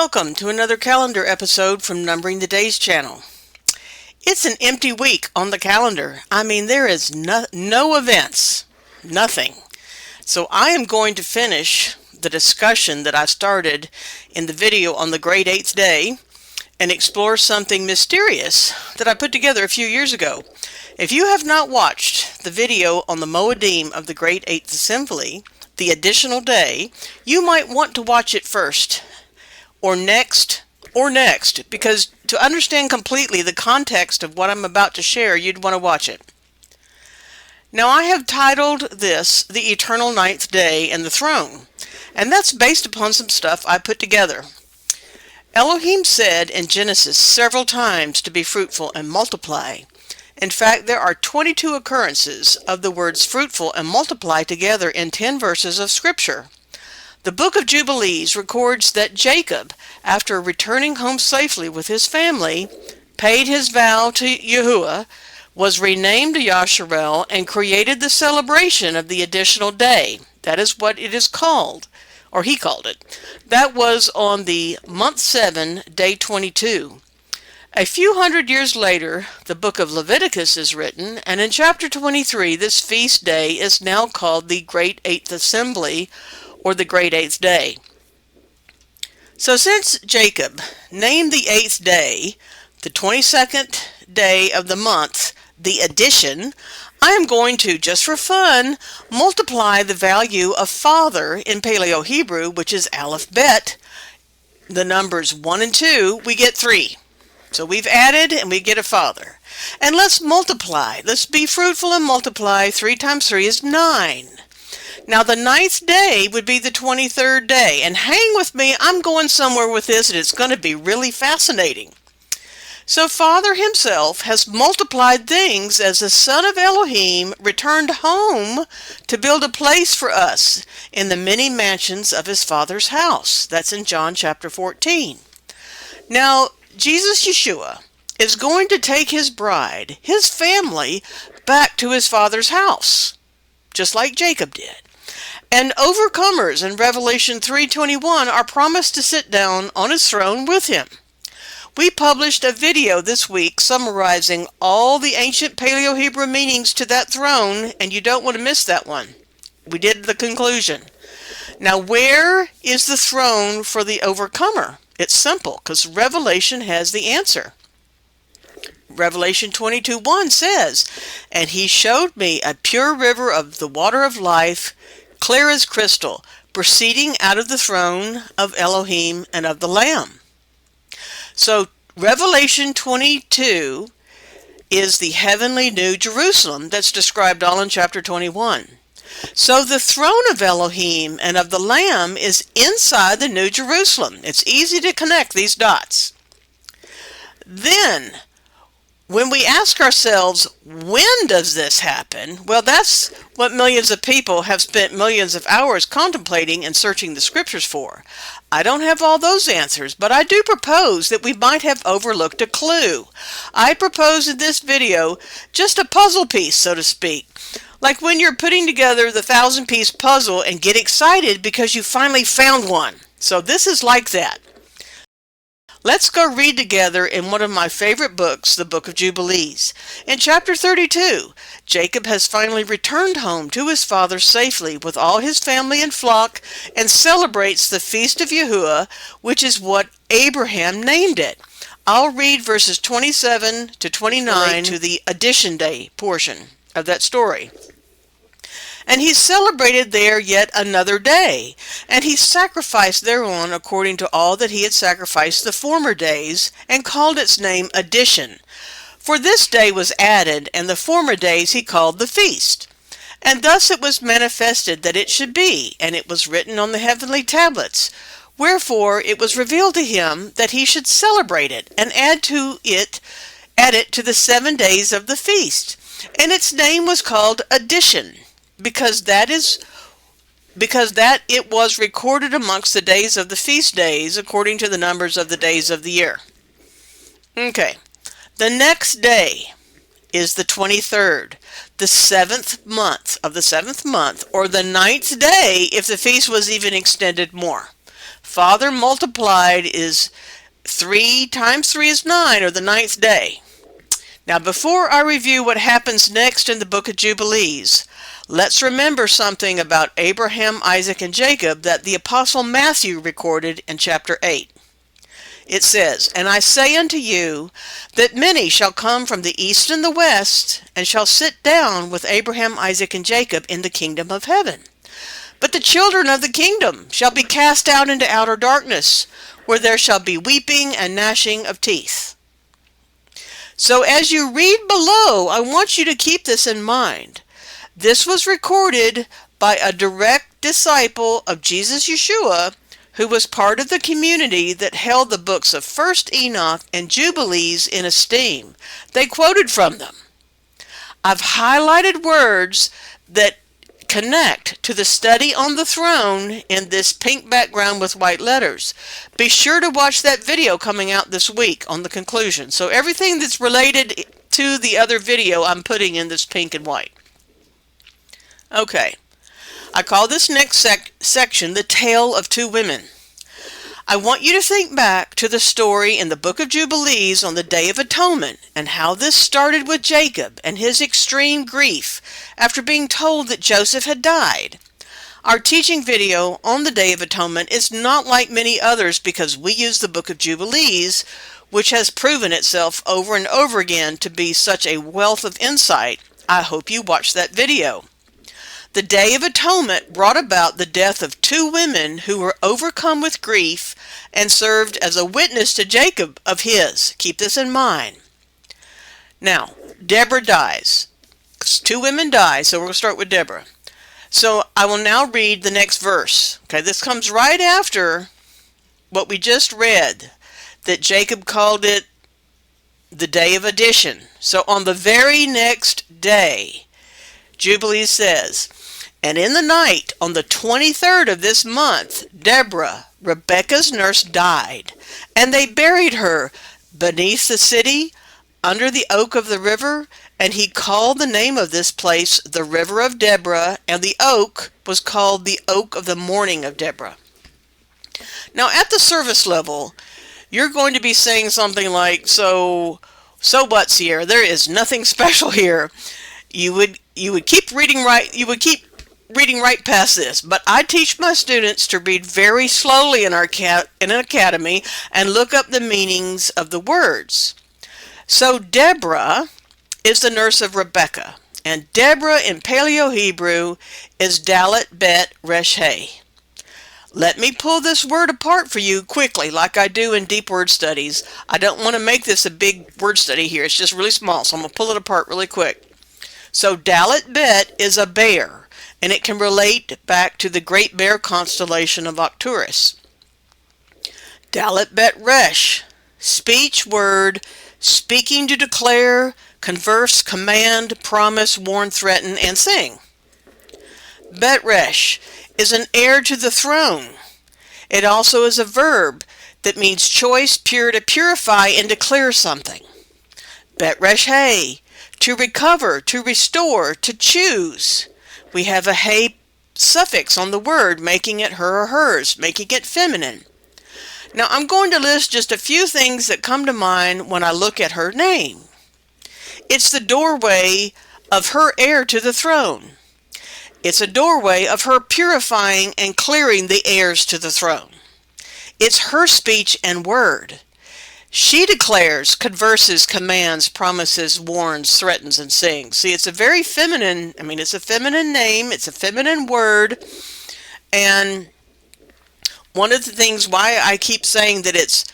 welcome to another calendar episode from Numbering the Days channel. It's an empty week on the calendar. I mean, there is no events, nothing. So I am going to finish the discussion that I started in the video on the Great Eighth Day and explore something mysterious that I put together a few years ago. If you have not watched the video on the Moedim of the Great Eighth Assembly, the additional day, you might want to watch it first, or next, because to understand completely the context of what I'm about to share, you'd want to watch it. Now, I have titled this The Eternal Ninth Day and the Throne, and that's based upon some stuff I put together. Elohim said in Genesis several times to be fruitful and multiply. In fact, there are 22 occurrences of the words fruitful and multiply together in 10 verses of Scripture. The Book of Jubilees records that Jacob, after returning home safely with his family, paid his vow to Yahuwah, was renamed Yasharel, and created the celebration of the additional day. That is what it is called, or he called it. That was on the month 7, day 22. A few hundred years later, the book of Leviticus is written, and in chapter 23, this feast day is now called the Great Eighth Assembly, or the Great Eighth Day. So since Jacob named the 8th day, the 22nd day of the month, the addition, I am going to, just for fun, multiply the value of father in Paleo Hebrew, which is Aleph Bet, the numbers 1 and 2, we get 3. So we've added and we get a father. And let's multiply. Let's be fruitful and multiply. 3 times 3 is 9. Now the 9th day would be the 23rd day. And hang with me, I'm going somewhere with this and it's going to be really fascinating. So Father himself has multiplied things as the Son of Elohim returned home to build a place for us in the many mansions of his Father's house. That's in John chapter 14. Now, Jesus Yeshua is going to take his bride, his family, back to his Father's house, just like Jacob did. And overcomers in Revelation 3:21 are promised to sit down on his throne with him. We published a video this week summarizing all the ancient Paleo-Hebrew meanings to that throne, and you don't want to miss that one. We did the conclusion. Now, where is the throne for the overcomer? It's simple, because Revelation has the answer. Revelation 22:1 says, "And he showed me a pure river of the water of life, clear as crystal, proceeding out of the throne of Elohim and of the Lamb." So Revelation 22 is the heavenly New Jerusalem that's described all in chapter 21. So the throne of Elohim and of the Lamb is inside the New Jerusalem. It's easy to connect these dots. Then, when we ask ourselves, when does this happen? Well, that's what millions of people have spent millions of hours contemplating and searching the scriptures for. I don't have all those answers, but I do propose that we might have overlooked a clue. I propose in this video just a puzzle piece, so to speak. Like when you're putting together the 1,000-piece puzzle and get excited because you finally found one. So this is like that. Let's go read together in one of my favorite books, the Book of Jubilees. In chapter 32, Jacob has finally returned home to his father safely with all his family and flock and celebrates the Feast of Yahuwah, which is what Abraham named it. I'll read verses 27 to 29 to the addition day portion of that story. "And he celebrated there yet another day, and he sacrificed thereon according to all that he had sacrificed the former days, and called its name Addition. For this day was added, and the former days he called the feast. And thus it was manifested that it should be, and it was written on the heavenly tablets. Wherefore it was revealed to him that he should celebrate it, and add it to the 7 days of the feast. And its name was called Addition, because that it was recorded amongst the days of the feast days, according to the numbers of the days of the year." Okay, the next day is the 23rd, the 7th month of the 7th month, or the 9th day if the feast was even extended more. Father multiplied is 3 times 3 is 9, or the ninth day. Now, before I review what happens next in the Book of Jubilees, let's remember something about Abraham, Isaac, and Jacob that the Apostle Matthew recorded in chapter 8. It says, "And I say unto you, that many shall come from the east and the west, and shall sit down with Abraham, Isaac, and Jacob in the kingdom of heaven. But the children of the kingdom shall be cast out into outer darkness, where there shall be weeping and gnashing of teeth." So as you read below, I want you to keep this in mind. This was recorded by a direct disciple of Jesus Yeshua, who was part of the community that held the books of 1st Enoch and Jubilees in esteem. They quoted from them. I've highlighted words that connect to the study on the throne in this pink background with white letters. Be sure to watch that video coming out this week on the conclusion. So everything that's related to the other video I'm putting in this pink and white. Okay, I call this next section the Tale of Two Women. I want you to think back to the story in the Book of Jubilees on the Day of Atonement and how this started with Jacob and his extreme grief after being told that Joseph had died. Our teaching video on the Day of Atonement is not like many others because we use the Book of Jubilees, which has proven itself over and over again to be such a wealth of insight. I hope you watch that video. The Day of Atonement brought about the death of two women who were overcome with grief and served as a witness to Jacob of his. Keep this in mind. Now, Deborah dies. Two women die, so we're going to start with Deborah. So I will now read the next verse. Okay, this comes right after what we just read, that Jacob called it the Day of Addition. So on the very next day, Jubilee says, "And in the night on the 23rd of this month, Deborah, Rebekah's nurse, died, and they buried her beneath the city under the oak of the river, and he called the name of this place the River of Deborah, and the oak was called the Oak of the Mourning of Deborah." Now at the service level, you're going to be saying something like, so what, Sierra? There is nothing special here. You would keep reading right past this, but I teach my students to read very slowly in an academy and look up the meanings of the words. So Deborah is the nurse of Rebekah, and Deborah in Paleo-Hebrew is Dalet Bet Resh He. Let me pull this word apart for you quickly like I do in deep word studies. I don't want to make this a big word study here. It's just really small, so I'm going to pull it apart really quick. So Dalet Bet is a bear, and it can relate back to the Great Bear constellation of Arcturus. Dalet Bet Resh, speech, word, speaking to declare, converse, command, promise, warn, threaten, and sing. Bet Resh is an heir to the throne. It also is a verb that means choice, pure, to purify and to clear something. Bet Resh He, to recover, to restore, to choose. We have a He suffix on the word, making it her or hers, making it feminine. Now I'm going to list just a few things that come to mind when I look at her name. It's the doorway of her heir to the throne. It's a doorway of her purifying and clearing the heirs to the throne. It's her speech and word. She declares, converses, commands, promises, warns, threatens, and sings. See, it's a very feminine, it's a feminine name, it's a feminine word, and one of the things why I keep saying that it's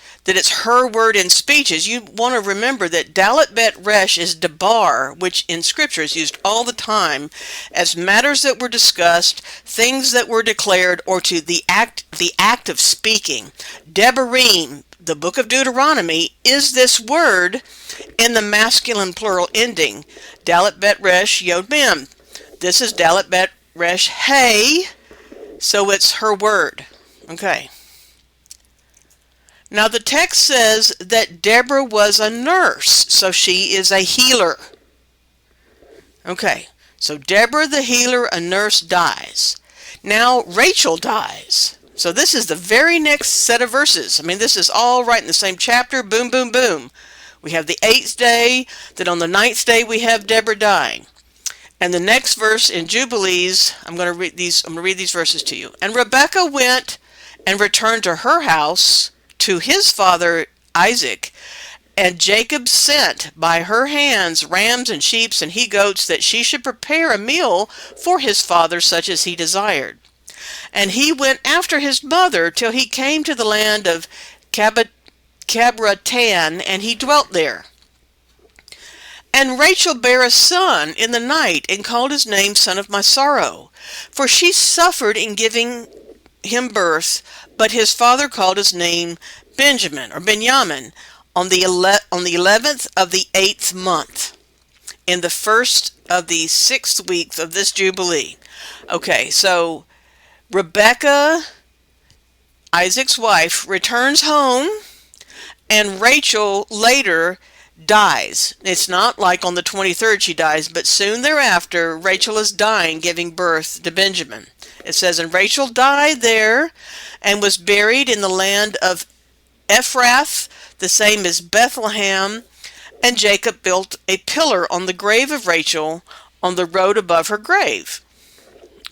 her word in speech is you want to remember that Dalet Bet Resh is debar, which in Scripture is used all the time as matters that were discussed, things that were declared, or to the act of speaking. Debarim, the book of Deuteronomy, is this word in the masculine plural ending. Dalet Bet Resh Yod Mem. This is Dalet Bet Resh He, so it's her word. Okay. Now the text says that Deborah was a nurse, so she is a healer. Okay, so Deborah the healer, a nurse, dies. Now Rachel dies. So this is the very next set of verses. I mean, this is all right in the same chapter. Boom, boom, boom. We have the 8th day. Then on the 9th day, we have Deborah dying. And the next verse in Jubilees, I'm going to read these verses to you. And Rebekah went and returned to her house to his father Isaac. And Jacob sent by her hands rams and sheep and he-goats, that she should prepare a meal for his father, such as he desired. And he went after his mother till he came to the land of Cabratan, and he dwelt there. And Rachel bare a son in the night, and called his name Son of My Sorrow, for she suffered in giving him birth. But his father called his name Benjamin, or Benjamin, on the 11th of the 8th month, in the first of the 6th week of this Jubilee. Okay, so Rebekah, Isaac's wife, returns home, and Rachel later dies. It's not like on the 23rd she dies, but soon thereafter, Rachel is dying, giving birth to Benjamin. It says, and Rachel died there and was buried in the land of Ephrath, the same as Bethlehem, and Jacob built a pillar on the grave of Rachel on the road above her grave.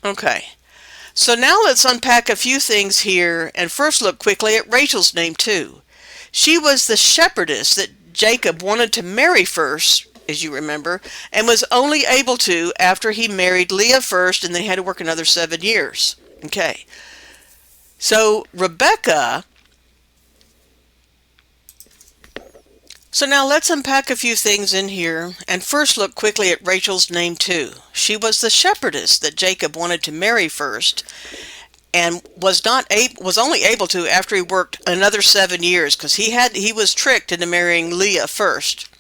Okay, so now let's unpack a few things here, and first look quickly at Rachel's name too. She was the shepherdess that Jacob wanted to marry first, as you remember, and was only able to after he married Leah first, and then he had to work another 7 years. Okay, so Rebekah. So now let's unpack a few things in here, and first look quickly at Rachel's name too. She was the shepherdess that Jacob wanted to marry first, and was only able to after he worked another 7 years, because he was tricked into marrying Leah first.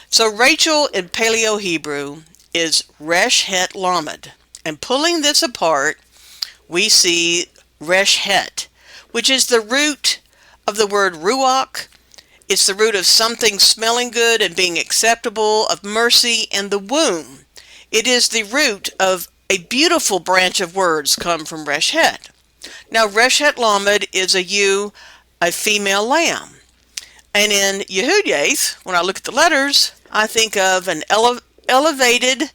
So Rachel in Paleo Hebrew is Resh Het Lamed, and pulling this apart, we see Resh Het, which is the root of the word ruach. It's the root of something smelling good and being acceptable, of mercy, and the womb. It is the root of a beautiful branch of words come from Resh Het. Now, Resh Het Lamed is a ewe, a female lamb. And in Yehudath, when I look at the letters, I think of an elevated,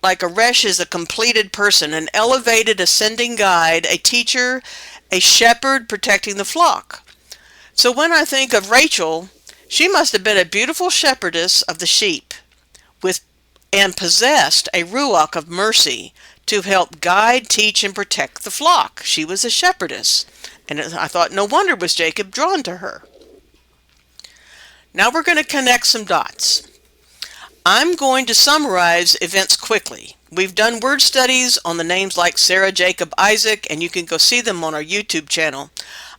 like a Resh is a completed person, an elevated ascending guide, a teacher, a shepherd protecting the flock. So when I think of Rachel, she must have been a beautiful shepherdess of the sheep, and possessed a ruach of mercy to help guide, teach, and protect the flock. She was a shepherdess, and I thought no wonder was Jacob drawn to her. Now we're going to connect some dots. I'm going to summarize events quickly. We've done word studies on the names like Sarah, Jacob, Isaac, and you can go see them on our YouTube channel.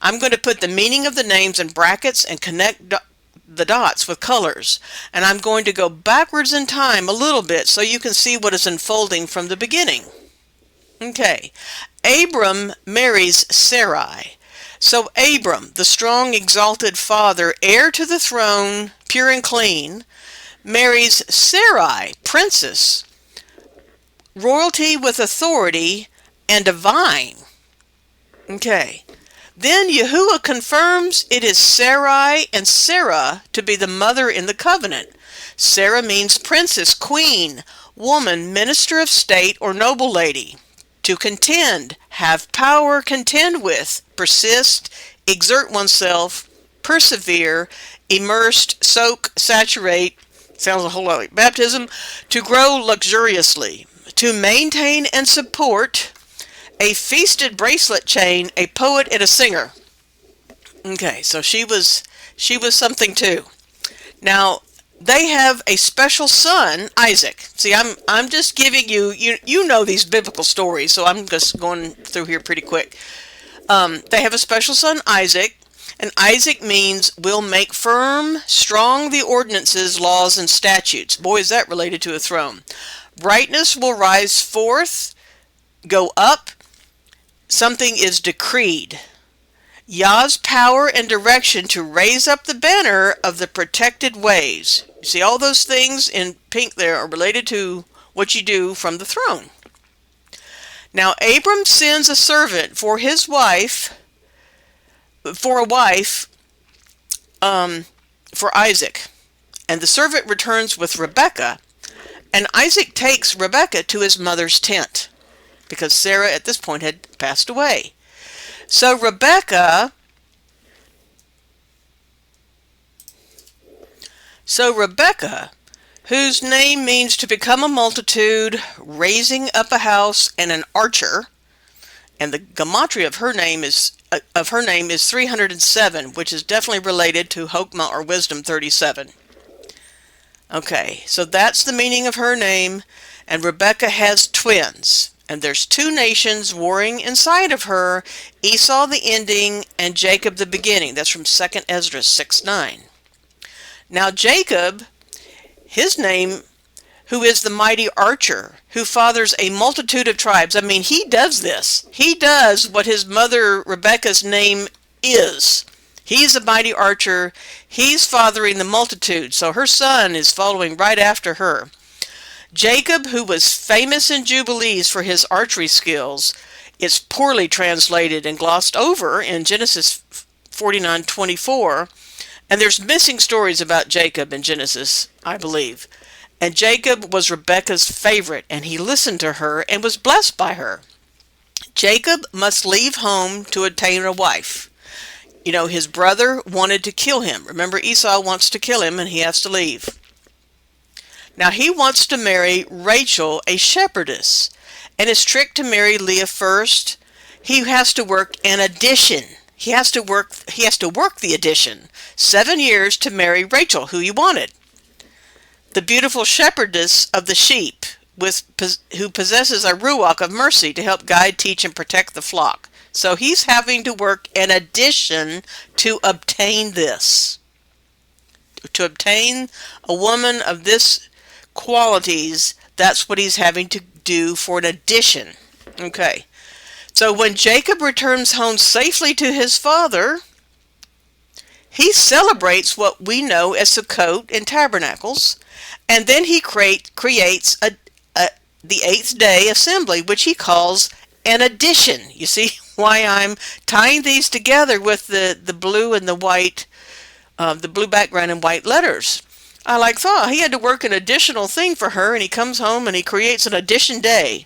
I'm going to put the meaning of the names in brackets and connect the dots with colors. And I'm going to go backwards in time a little bit so you can see what is unfolding from the beginning. Okay, Abram marries Sarai. So Abram, the strong, exalted father, heir to the throne, pure and clean, marries Sarai, princess, royalty with authority, and divine. Okay. Then Yahuwah confirms it is Sarai and Sarah to be the mother in the covenant. Sarah means princess, queen, woman, minister of state, or noble lady. To contend, have power, contend with, persist, exert oneself, persevere, immersed, soak, saturate, sounds a whole lot like baptism, to grow luxuriously, to maintain and support, a feasted bracelet chain, a poet, and a singer. Okay, so she was something too. Now, they have a special son, Isaac. See, I'm just giving you know these biblical stories, so I'm just going through here pretty quick. They have a special son, Isaac, and Isaac means will make firm, strong the ordinances, laws, and statutes. Boy, is that related to a throne. Brightness will rise forth, go up, something is decreed. Yah's power and direction to raise up the banner of the protected ways. You see, all those things in pink there are related to what you do from the throne. Now Abram sends a servant for his wife, for a wife, for Isaac. And the servant returns with Rebekah, and Isaac takes Rebekah to his mother's tent, because Sarah at this point had passed away. So Rebekah, whose name means to become a multitude, raising up a house, and an archer, and the gematria of her name is 307, which is definitely related to Hokmah or Wisdom 37. Okay, so that's the meaning of her name, and Rebekah has twins, and there's two nations warring inside of her, Esau the ending and Jacob the beginning. That's from 2nd Ezra 6:9. Now Jacob, his name, who is the mighty archer, who fathers a multitude of tribes. I mean, he does this. He does what his mother Rebekah's name is. He's a mighty archer. He's fathering the multitude. So her son is following right after her. Jacob, who was famous in Jubilees for his archery skills, is poorly translated and glossed over in Genesis 49:24. And there's missing stories about Jacob in Genesis, I believe. And Jacob was Rebekah's favorite, and he listened to her and was blessed by her. Jacob must leave home to obtain a wife. You know, his brother wanted to kill him. Remember, Esau wants to kill him, and he has to leave. Now, he wants to marry Rachel, a shepherdess, and is tricked to marry Leah first. He has to work an addition. He has to work the addition. 7 years to marry Rachel, who he wanted. The beautiful shepherdess of the sheep, who possesses a ruach of mercy to help guide, teach, and protect the flock. So he's having to work an addition to obtain this. To obtain a woman of this qualities, that's what he's having to do for an addition. Okay. So when Jacob returns home safely to his father, he celebrates what we know as Sukkot and Tabernacles, and then he creates the 8th day assembly, which he calls an addition. You see why I'm tying these together with the blue and the white, the blue background and white letters. I thought he had to work an additional thing for her, and he comes home and he creates an addition day,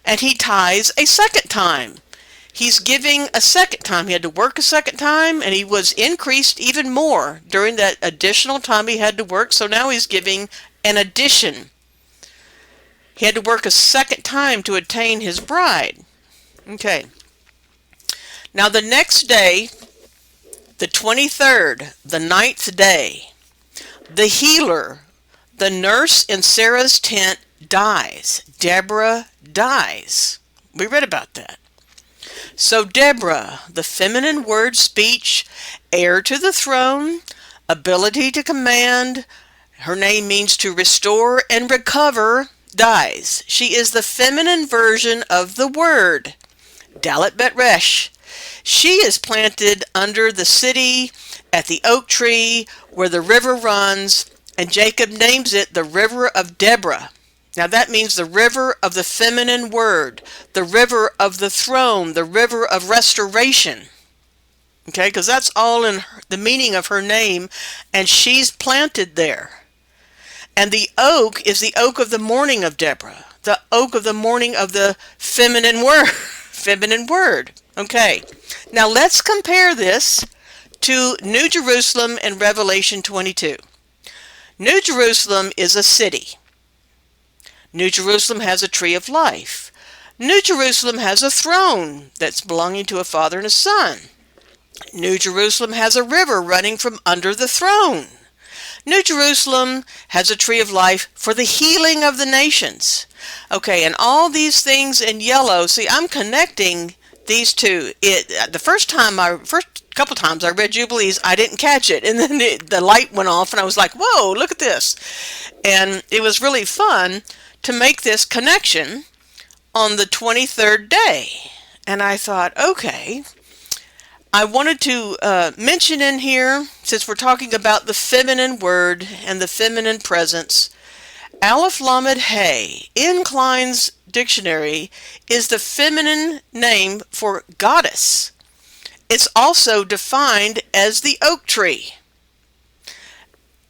and he ties a second time. He's giving a second time. He had to work a second time, and he was increased even more during that additional time he had to work. So now he's giving an addition. He had to work a second time to attain his bride. Okay. Now the next day, the 23rd, the 9th day, the healer, the nurse in Sarah's tent, dies. Deborah dies. We read about that. So Deborah, the feminine word speech, heir to the throne, ability to command, her name means to restore and recover, dies. She is the feminine version of the word, Dalet Bet Resh. She is planted under the city at the oak tree where the river runs, and Jacob names it the river of Deborah. Now that means the river of the feminine word, the river of the throne, the river of restoration. Okay, because that's all in the meaning of her name, and she's planted there. And the oak is the oak of the morning of Deborah, the oak of the morning of the feminine word. Feminine word. Okay, now let's compare this to New Jerusalem in Revelation 22. New Jerusalem is a city. New Jerusalem has a tree of life. New Jerusalem has a throne that's belonging to a father and a son. New Jerusalem has a river running from under the throne. New Jerusalem has a tree of life for the healing of the nations. Okay, and all these things in yellow, see, I'm connecting these two. The first couple times I read Jubilees, I didn't catch it, and then the light went off, and I was like, whoa, look at this. And it was really fun to make this connection on the 23rd day. And I thought, okay, I wanted to mention in here, since we're talking about the feminine word and the feminine presence, Aleph Lamed Hey in Klein's dictionary is the feminine name for goddess. It's also defined as the oak tree.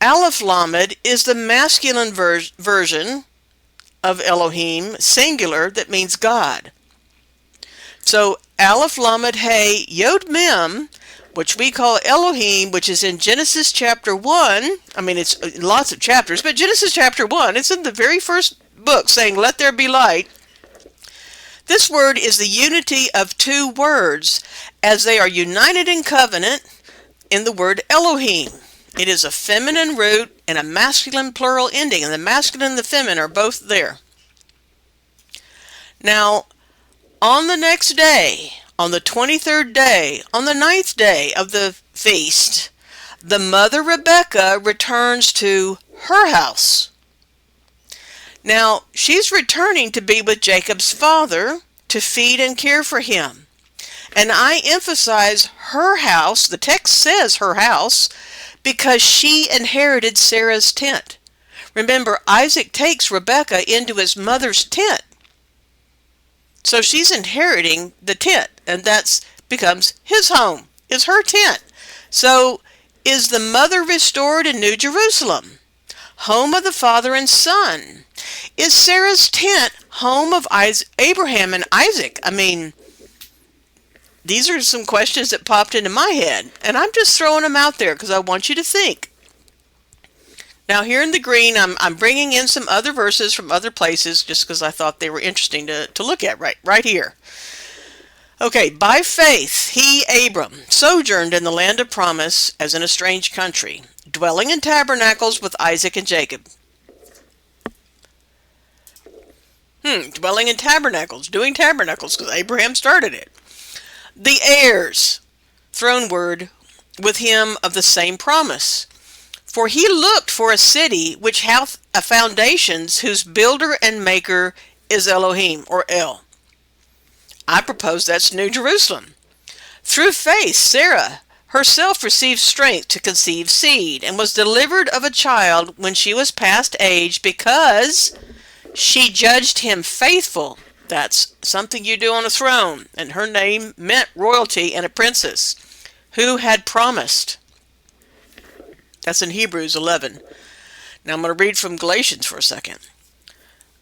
Aleph Lamed is the masculine version of Elohim, singular, that means God. So Aleph Lamed Hey Yod Mem, which we call Elohim, which is in Genesis chapter 1. I mean, it's lots of chapters, but Genesis chapter 1, it's in the very first book saying, "Let there be light." This word is the unity of two words as they are united in covenant in the word Elohim. It is a feminine root and a masculine plural ending, and the masculine and the feminine are both there. Now, on the next day, on the 23rd day, on the 9th day of the feast, the mother Rebekah returns to her house. Now, she's returning to be with Jacob's father to feed and care for him. And I emphasize her house, the text says her house, because she inherited Sarah's tent. Remember, Isaac takes Rebekah into his mother's tent. So she's inheriting the tent, and that becomes his home, is her tent. So is the mother restored in New Jerusalem, home of the father and son? Is Sarah's tent home of Abraham and Isaac? I mean, these are some questions that popped into my head, and I'm just throwing them out there because I want you to think. Now here in the green, I'm bringing in some other verses from other places just because I thought they were interesting to look at right here. Okay, by faith he, Abram, sojourned in the land of promise as in a strange country, dwelling in tabernacles with Isaac and Jacob. Dwelling in tabernacles, doing tabernacles because Abraham started it. The heirs, throne word, with him of the same promise. For he looked for a city which hath a foundations, whose builder and maker is Elohim, or El. I propose that's New Jerusalem. Through faith, Sarah herself received strength to conceive seed, and was delivered of a child when she was past age, because she judged him faithful. That's something you do on a throne, and her name meant royalty and a princess, who had promised. That's in Hebrews 11. Now I'm going to read from Galatians for a second.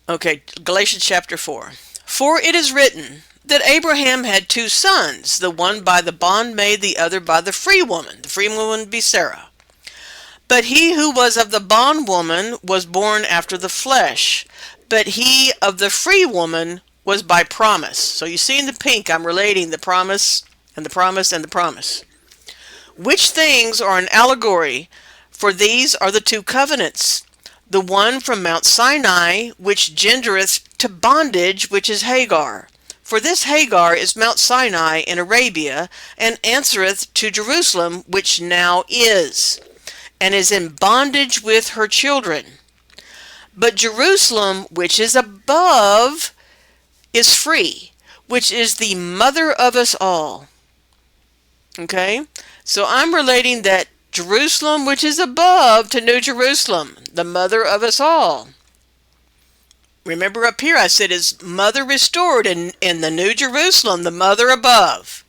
Okay, Galatians chapter 4. For it is written that Abraham had two sons, the one by the bondmaid, the other by the free woman. The free woman would be Sarah. But he who was of the bondwoman was born after the flesh, but he of the free woman was by promise. So you see in the pink, I'm relating the promise and the promise and the promise. Which things are an allegory, for these are the two covenants. The one from Mount Sinai, which gendereth to bondage, which is Hagar. For this Hagar is Mount Sinai in Arabia, and answereth to Jerusalem, which now is, and is in bondage with her children. But Jerusalem, which is above, is free, which is the mother of us all. Okay? So I'm relating that Jerusalem, which is above, to New Jerusalem, the mother of us all. Remember up here I said is mother restored in the New Jerusalem, the mother above.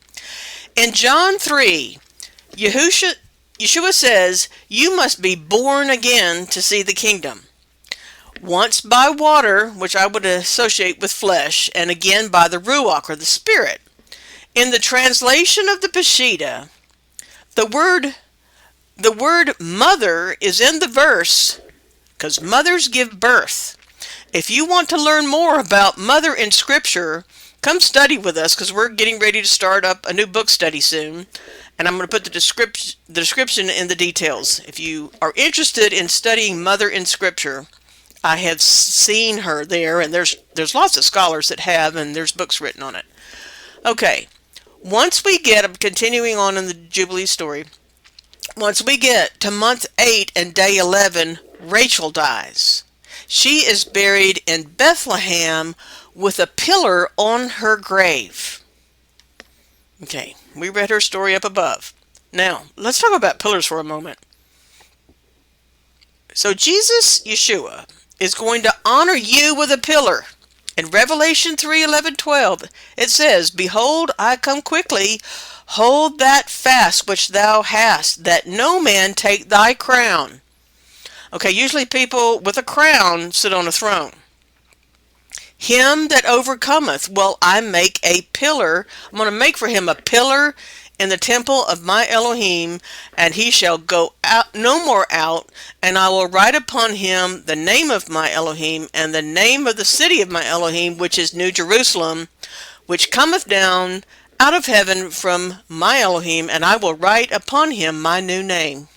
In John 3, Yeshua says, you must be born again to see the kingdom. Once by water, which I would associate with flesh, and again by the Ruach, or the Spirit. In the translation of the Peshitta, the word mother is in the verse because mothers give birth. If you want to learn more about mother in Scripture, come study with us because we're getting ready to start up a new book study soon. And I'm going to put the description in the details. If you are interested in studying mother in Scripture, I have seen her there, and there's lots of scholars that have, and there's books written on it. Okay, once we get, I'm continuing on in the Jubilee story, once we get to month 8 and day 11, Rachel dies. She is buried in Bethlehem with a pillar on her grave. Okay, we read her story up above. Now, let's talk about pillars for a moment. So Jesus, Yeshua, is going to honor you with a pillar. In Revelation 3:11-12, it says, "Behold, I come quickly. Hold that fast which thou hast, that no man take thy crown." Okay, usually people with a crown sit on a throne. "Him that overcometh will I make a pillar." I'm going to make for him a pillar in the temple of my Elohim, and he shall go out no more out, and I will write upon him the name of my Elohim, and the name of the city of my Elohim, which is New Jerusalem, which cometh down out of heaven from my Elohim, and I will write upon him my new name.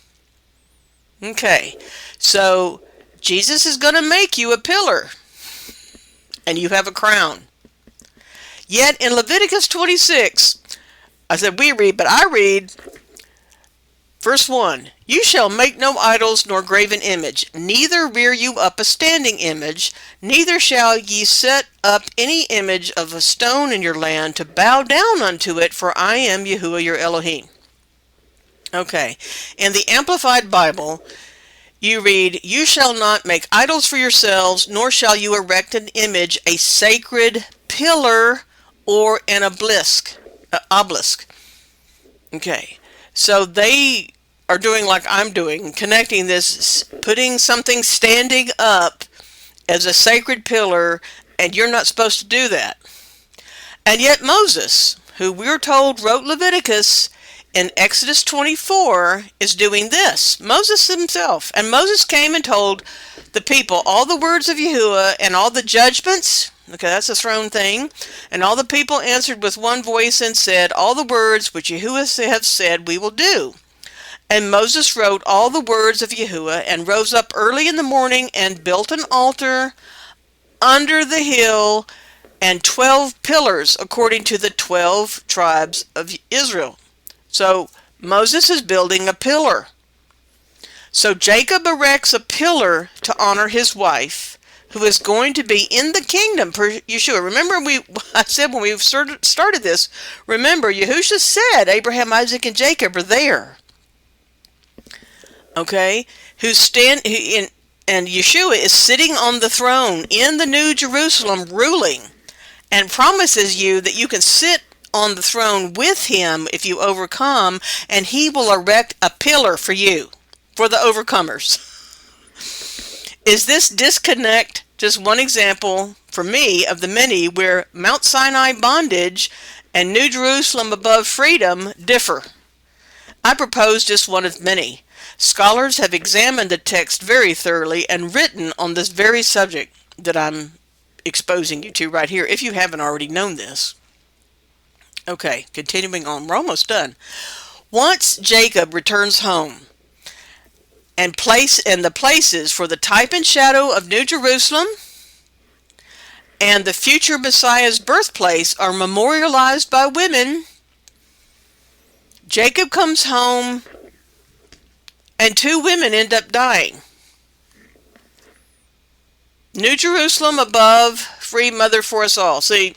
Okay, so Jesus is going to make you a pillar, and you have a crown. Yet in Leviticus 26, I said we read, but I read verse 1. "You shall make no idols nor graven image, neither rear you up a standing image, neither shall ye set up any image of a stone in your land to bow down unto it, for I am Yahuwah your Elohim." Okay, in the Amplified Bible, you read, "You shall not make idols for yourselves, nor shall you erect an image, a sacred pillar, or an obelisk." Okay, so they are doing like I'm doing, connecting this, putting something standing up as a sacred pillar, and you're not supposed to do that. And yet Moses, who we're told wrote Leviticus, in Exodus 24 is doing this. Moses himself. And Moses came and told the people all the words of Yahuwah and all the judgments. Okay, that's a throne thing. "And all the people answered with one voice and said, All the words which Yahuwah hath said we will do. And Moses wrote all the words of Yahuwah, and rose up early in the morning, and built an altar under the hill, and 12 pillars according to the 12 tribes of Israel." So Moses is building a pillar. So Jacob erects a pillar to honor his wife, who is going to be in the kingdom per Yeshua. Remember, I said when we started this, remember, Yahusha said Abraham, Isaac, and Jacob are there. Okay? And Yeshua is sitting on the throne in the New Jerusalem ruling, and promises you that you can sit on the throne with him if you overcome, and he will erect a pillar for you, for the overcomers. Is this disconnect just one example for me of the many where Mount Sinai bondage and New Jerusalem above freedom differ? I propose just one of many. Scholars have examined the text very thoroughly and written on this very subject that I'm exposing you to right here, if you haven't already known this. Okay, continuing on. We're almost done. Once Jacob returns home, and the places for the type and shadow of New Jerusalem and the future Messiah's birthplace are memorialized by women, Jacob comes home, and 2 women end up dying. New Jerusalem above, free mother for us all. See,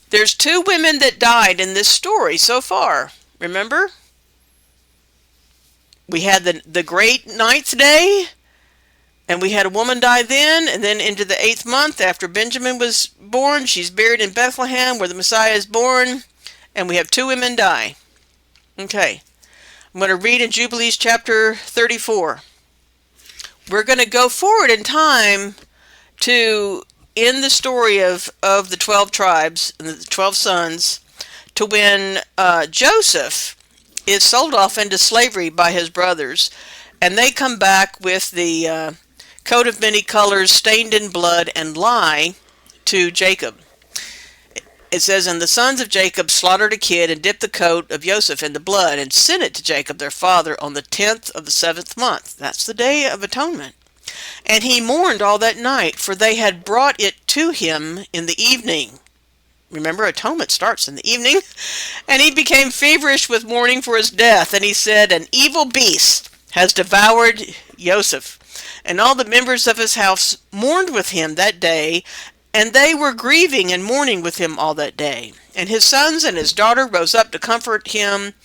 there's 2 women that died in this story so far. Remember? We had the great 9th day, and we had a woman die then, and then into the 8th month after Benjamin was born, she's buried in Bethlehem where the Messiah is born, and we have 2 women die. Okay, I'm going to read in Jubilees chapter 34. We're going to go forward in time to in the story of the 12 tribes and the 12 sons, to when Joseph is sold off into slavery by his brothers, and they come back with the coat of many colors, stained in blood, and lie to Jacob. It says, "And the sons of Jacob slaughtered a kid and dipped the coat of Joseph in the blood and sent it to Jacob their father on the 10th of the 7th month." That's the Day of Atonement. "And he mourned all that night, for they had brought it to him in the evening." Remember, atonement starts in the evening. "And he became feverish with mourning for his death. And he said, An evil beast has devoured Joseph. And all the members of his house mourned with him that day. And they were grieving and mourning with him all that day. And his sons and his daughter rose up to comfort him.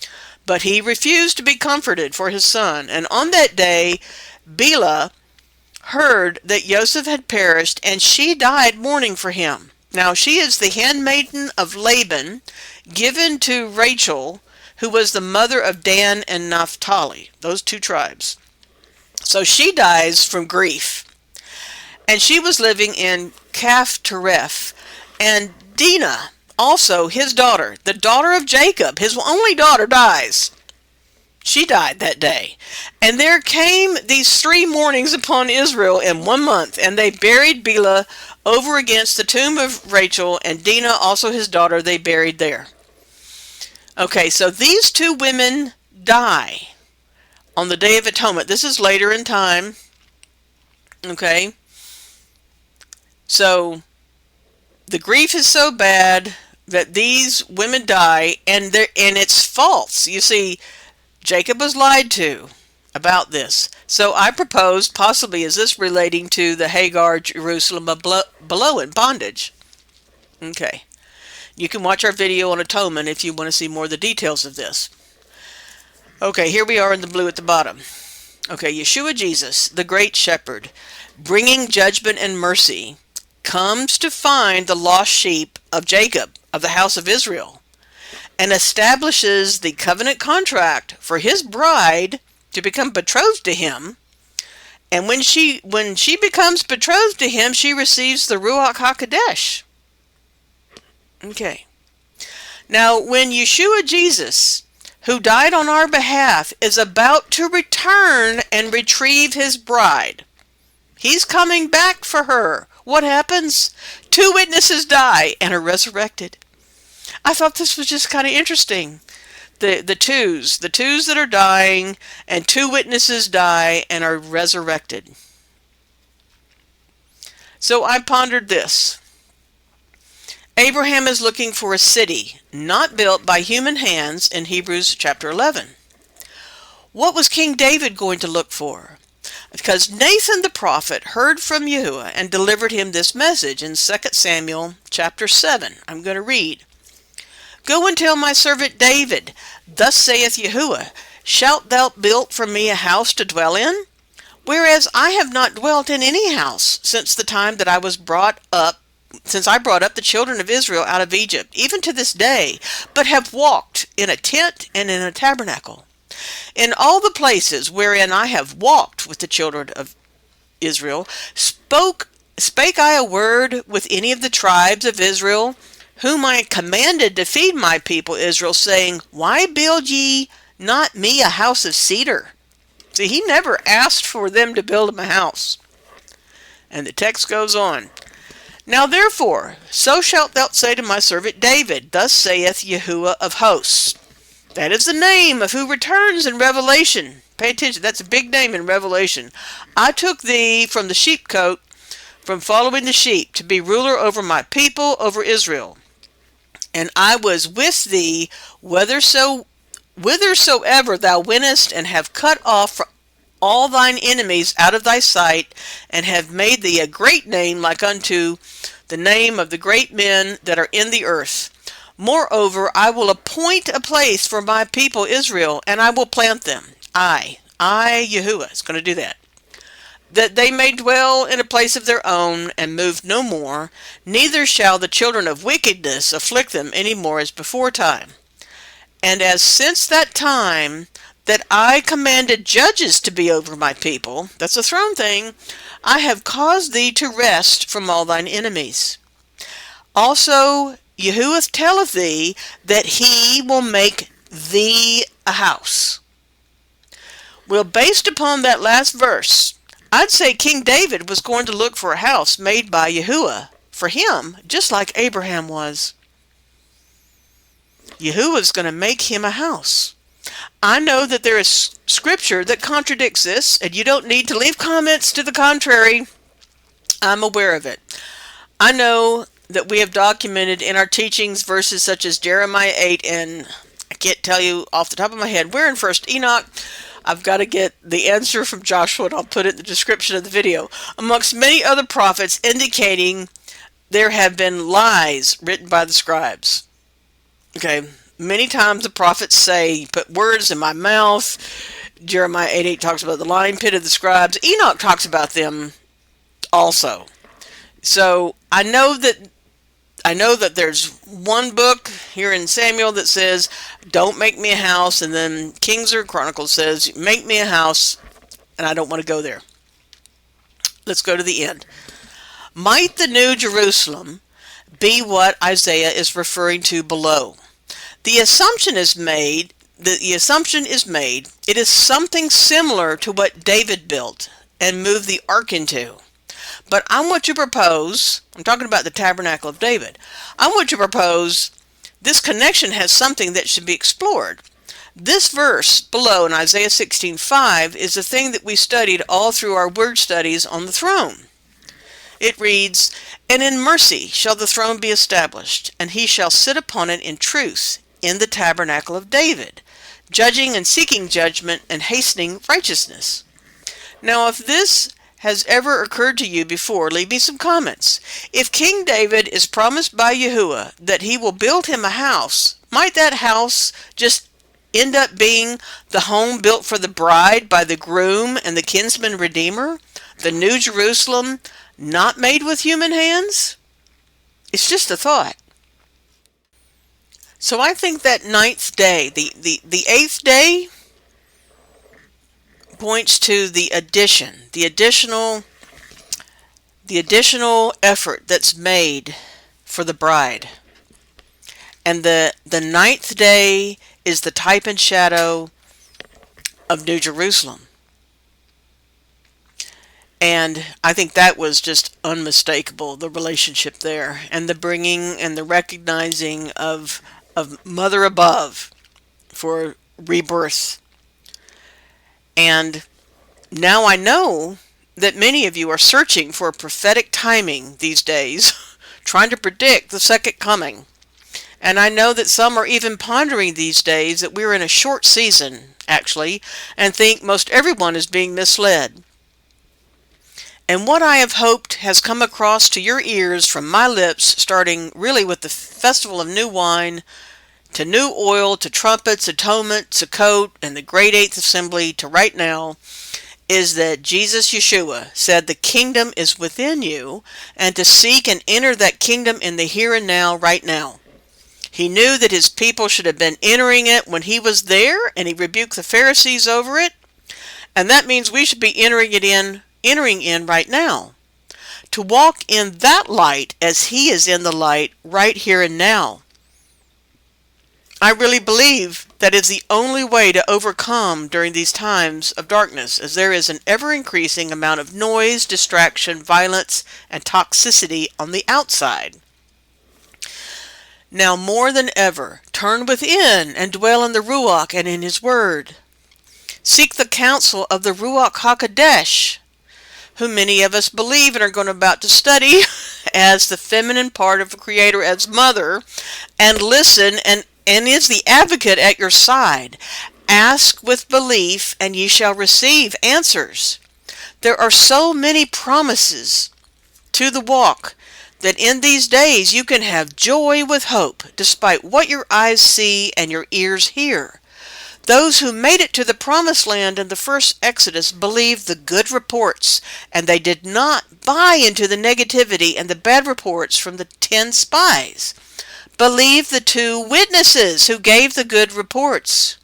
But he refused to be comforted for his son. And on that day, Bela, heard that Joseph had perished, and she died mourning for him. Now she is the handmaiden of Laban, given to Rachel, who was the mother of Dan and Naphtali, those two tribes. So she dies from grief. And she was living in Kaph-Tereph. And Dinah, also his daughter, the daughter of Jacob, his only daughter, dies. She died that day. And there came these 3 mournings upon Israel in 1 month, and they buried Bela over against the tomb of Rachel, and Dinah, also his daughter, they buried there. Okay, so these 2 women die on the Day of Atonement. This is later in time. Okay. So the grief is so bad that these women die, and it's false. You see, Jacob was lied to about this. So I proposed, possibly, is this relating to the Hagar Jerusalem below in bondage? Okay. You can watch our video on atonement if you want to see more of the details of this. Okay, here we are in the blue at the bottom. Okay, Yeshua Jesus, the great shepherd, bringing judgment and mercy, comes to find the lost sheep of Jacob, of the house of Israel, and establishes the covenant contract for his bride to become betrothed to him. And when she becomes betrothed to him, she receives the Ruach HaKodesh. Okay. Now, when Yeshua Jesus, who died on our behalf, is about to return and retrieve his bride, he's coming back for her. What happens? 2 witnesses die and are resurrected. I thought this was just kind of interesting. The twos that are dying, and 2 witnesses die and are resurrected. So I pondered this. Abraham is looking for a city not built by human hands in Hebrews chapter 11. What was King David going to look for? Because Nathan the prophet heard from Yahuwah and delivered him this message in 2 Samuel chapter 7. I'm going to read. Go and tell my servant David, thus saith Yahuwah, shalt thou build for me a house to dwell in? Whereas I have not dwelt in any house since the time that I brought up the children of Israel out of Egypt, even to this day, but have walked in a tent and in a tabernacle. In all the places wherein I have walked with the children of Israel, spake I a word with any of the tribes of Israel, whom I commanded to feed my people Israel, saying, why build ye not me a house of cedar? See, he never asked for them to build him a house. And the text goes on. Now therefore, so shalt thou say to my servant David, thus saith Yahuwah of hosts. That is the name of who returns in Revelation. Pay attention, that's a big name in Revelation. I took thee from the sheepcote, from following the sheep, to be ruler over my people, over Israel. And I was with thee whithersoever thou wentest, and have cut off all thine enemies out of thy sight, and have made thee a great name like unto the name of the great men that are in the earth. Moreover, I will appoint a place for my people Israel, and I will plant them. I, Yahuwah, is going to do that. That they may dwell in a place of their own, and move no more, neither shall the children of wickedness afflict them any more as before time. And as since that time that I commanded judges to be over my people, that's a throne thing, I have caused thee to rest from all thine enemies. Also, Yahuwah telleth thee that he will make thee a house. Well, based upon that last verse, I'd say King David was going to look for a house made by Yahuwah for him, just like Abraham was. Yahuwah's going to make him a house. I know that there is scripture that contradicts this, and you don't need to leave comments to the contrary. I'm aware of it. I know that we have documented in our teachings verses such as Jeremiah 8, and I can't tell you off the top of my head. We're in 1st Enoch. I've got to get the answer from Joshua, and I'll put it in the description of the video. Amongst many other prophets indicating there have been lies written by the scribes. Okay, many times the prophets say, you put words in my mouth. Jeremiah 8:8 talks about the lying pit of the scribes. Enoch talks about them also. So I know that there's one book here in Samuel that says, don't make me a house, and then Kings or Chronicles says, make me a house, and I don't want to go there. Let's go to the end. Might the New Jerusalem be what Isaiah is referring to below? The assumption is made, it is something similar to what David built and moved the ark into. But I want to propose, I'm talking about the tabernacle of David, I want to propose this connection has something that should be explored. This verse below in Isaiah 16:5 is the thing that we studied all through our word studies on the throne. It reads, "And in mercy shall the throne be established, and he shall sit upon it in truth, in the tabernacle of David, judging and seeking judgment and hastening righteousness." Now, if this has ever occurred to you before, leave me some comments. If King David is promised by Yahuwah that he will build him a house, might that house just end up being the home built for the bride by the groom and the kinsman redeemer, the New Jerusalem, not made with human hands? It's just a thought. So I think that ninth day, the eighth day, points to the additional effort that's made for the bride. And the ninth day is the type and shadow of New Jerusalem. And I think that was just unmistakable, the relationship there, and the bringing and the recognizing of Mother Above for rebirth. And now I know that many of you are searching for prophetic timing these days, trying to predict the second coming. And I know that some are even pondering these days that we're in a short season, actually, and think most everyone is being misled. And what I have hoped has come across to your ears from my lips, starting really with the Festival of New Wine, to New Oil, to Trumpets, Atonement, Sukkot, and the Great Eighth Assembly, to right now, is that Jesus Yeshua said the kingdom is within you, and to seek and enter that kingdom in the here and now, right now. He knew that his people should have been entering it when he was there, and he rebuked the Pharisees over it, and that means we should be entering in right now. To walk in that light as he is in the light right here and now. I really believe that is the only way to overcome during these times of darkness, as there is an ever-increasing amount of noise, distraction, violence, and toxicity on the outside. Now more than ever, turn within and dwell in the Ruach and in his word. Seek the counsel of the Ruach HaKodesh, who many of us believe and are going about to study as the feminine part of the Creator, as mother, and listen and is the advocate at your side. Ask with belief, and ye shall receive answers. There are so many promises to the walk that in these days you can have joy with hope, despite what your eyes see and your ears hear. Those who made it to the promised land in the first Exodus believed the good reports, and they did not buy into the negativity and the bad reports from the 10 spies. Believe the 2 witnesses who gave the good reports.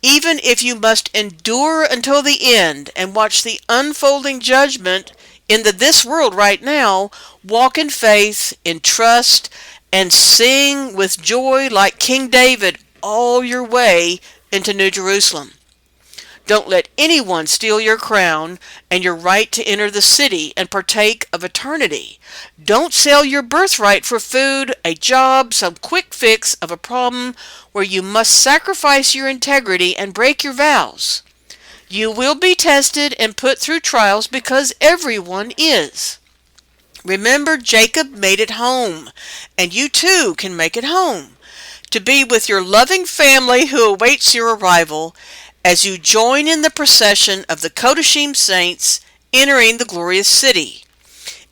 Even if you must endure until the end and watch the unfolding judgment in this world right now, walk in faith, in trust, and sing with joy like King David all your way into New Jerusalem. Don't let anyone steal your crown and your right to enter the city and partake of eternity. Don't sell your birthright for food, a job, some quick fix of a problem where you must sacrifice your integrity and break your vows. You will be tested and put through trials because everyone is. Remember, Jacob made it home, and you too can make it home, to be with your loving family who awaits your arrival as you join in the procession of the Kodashim saints entering the glorious city.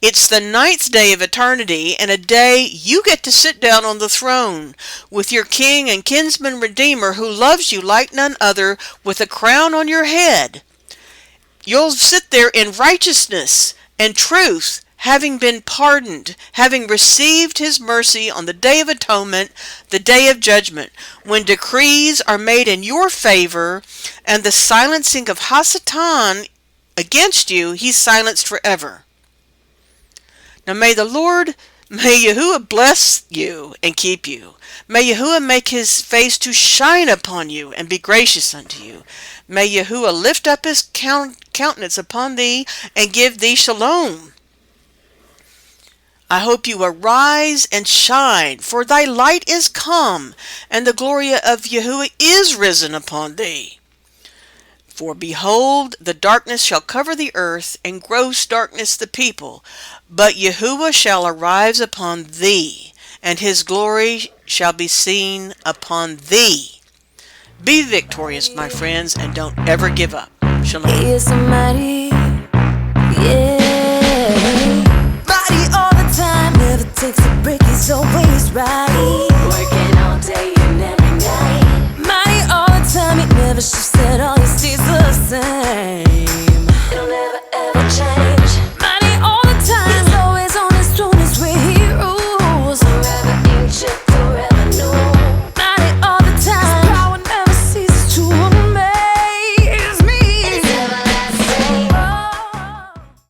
It's the 9th day of eternity, and a day you get to sit down on the throne with your king and kinsman redeemer who loves you like none other, with a crown on your head. You'll sit there in righteousness and truth, having been pardoned, having received his mercy on the day of atonement, the day of judgment, when decrees are made in your favor, and the silencing of Hasatan against you, he's silenced forever. Now may Yahuwah bless you and keep you. May Yahuwah make his face to shine upon you and be gracious unto you. May Yahuwah lift up his countenance upon thee and give thee shalom. I hope you arise and shine, for thy light is come, and the glory of Yahuwah is risen upon thee. For behold, the darkness shall cover the earth, and gross darkness the people. But Yahuwah shall arise upon thee, and his glory shall be seen upon thee. Be victorious, my friends, and don't ever give up. Shalom. He is somebody, yeah. Body all the time, never takes a break, he's always right.